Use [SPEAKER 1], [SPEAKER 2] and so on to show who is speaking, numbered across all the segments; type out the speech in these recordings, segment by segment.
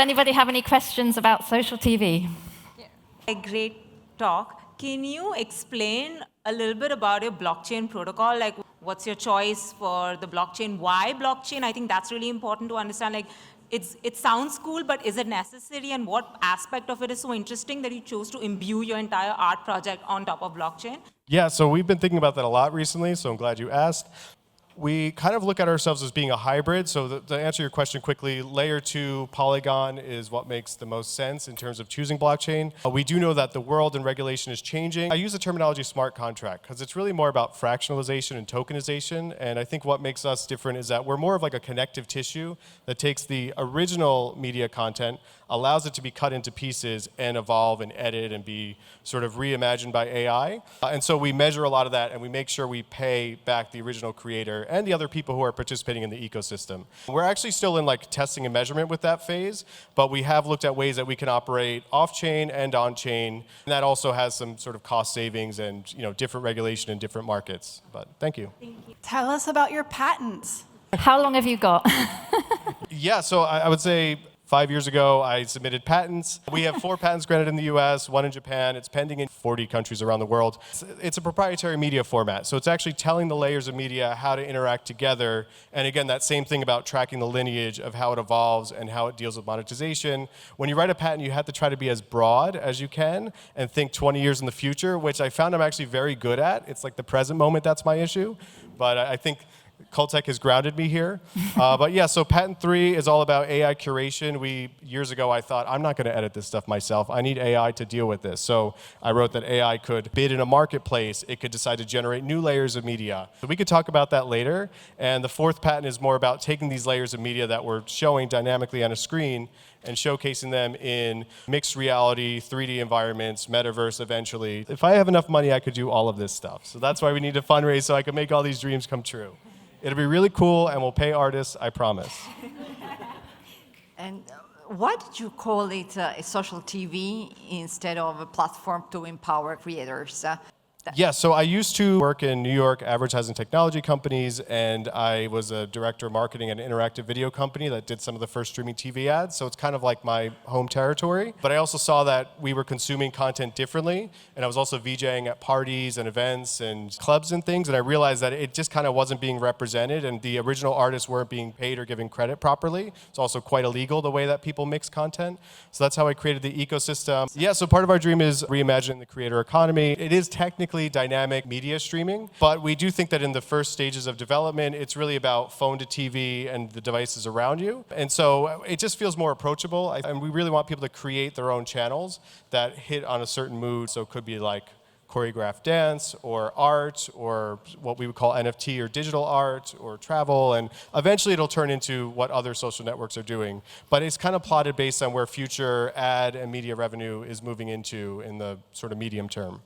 [SPEAKER 1] anybody have any questions about social TV?
[SPEAKER 2] A great talk. Can you explain a little bit about your blockchain protocol? Like, what's your choice for the blockchain? Why blockchain? I think that's really important to understand. Like, it sounds cool, but is it necessary? And what aspect of it is so interesting that you chose to imbue your entire art project on top of blockchain?
[SPEAKER 3] Yeah, so we've been thinking about that a lot recently, so I'm glad you asked. We kind of look at ourselves as being a hybrid. So to answer your question quickly, layer 2 Polygon is what makes the most sense in terms of choosing blockchain. We do know that the world and regulation is changing. I use the terminology smart contract because it's really more about fractionalization and tokenization. And I think what makes us different is that we're more of like a connective tissue that takes the original media content, allows it to be cut into pieces and evolve and edit and be sort of reimagined by AI. And so we measure a lot of that and we make sure we pay back the original creator and the other people who are participating in the ecosystem. We're actually still in like testing and measurement with that phase, but we have looked at ways that we can operate off-chain and on-chain. And that also has some sort of cost savings and different regulation in different markets. But thank you.
[SPEAKER 4] Tell us about your patents.
[SPEAKER 1] How long have you got?
[SPEAKER 3] Yeah, so I would say 5 years ago, I submitted patents. We have 4 patents granted in the US, 1 in Japan. It's pending in 40 countries around the world. It's a proprietary media format. So it's actually telling the layers of media how to interact together. And again, that same thing about tracking the lineage of how it evolves and how it deals with monetization. When you write a patent, you have to try to be as broad as you can and think 20 years in the future, which I found I'm actually very good at. It's like the present moment that's my issue. But I think CultTech has grounded me here. But yeah, so patent 3 is all about AI curation. Years ago, I thought, I'm not going to edit this stuff myself. I need AI to deal with this. So I wrote that AI could bid in a marketplace. It could decide to generate new layers of media. So we could talk about that later. And the 4th patent is more about taking these layers of media that we're showing dynamically on a screen and showcasing them in mixed reality, 3D environments, metaverse eventually. If I have enough money, I could do all of this stuff. So that's why we need to fundraise so I can make all these dreams come true. It'll be really cool, and we'll pay artists, I promise.
[SPEAKER 4] And why did you call it a social TV instead of a platform to empower creators?
[SPEAKER 3] Yeah, so I used to work in New York advertising technology companies, and I was a director of marketing at an interactive video company that did some of the first streaming TV ads, so it's kind of like my home territory. But I also saw that we were consuming content differently, and I was also VJing at parties and events and clubs and things, and I realized that it just kind of wasn't being represented, and the original artists weren't being paid or given credit properly. It's also quite illegal the way that people mix content. So that's how I created the ecosystem. Yeah, so part of our dream is reimagining the creator economy. It is technically dynamic media streaming, but we do think that in the first stages of development, it's really about phone to TV and the devices around you. And so it just feels more approachable. And we really want people to create their own channels that hit on a certain mood. So it could be like choreographed dance or art or what we would call NFT or digital art or travel. And eventually it'll turn into what other social networks are doing. But it's kind of plotted based on where future ad and media revenue is moving into in the sort of medium term.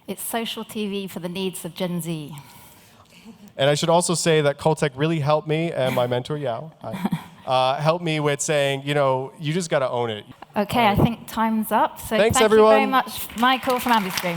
[SPEAKER 1] It's social TV for the needs of Gen Z.
[SPEAKER 3] And I should also say that CultTech really helped me, and my mentor, Yao, helped me with saying, you just got to own it.
[SPEAKER 1] Okay, I think time's up. So
[SPEAKER 3] thanks,
[SPEAKER 1] thank
[SPEAKER 3] everyone.
[SPEAKER 1] you very much, Michael from Ambistream.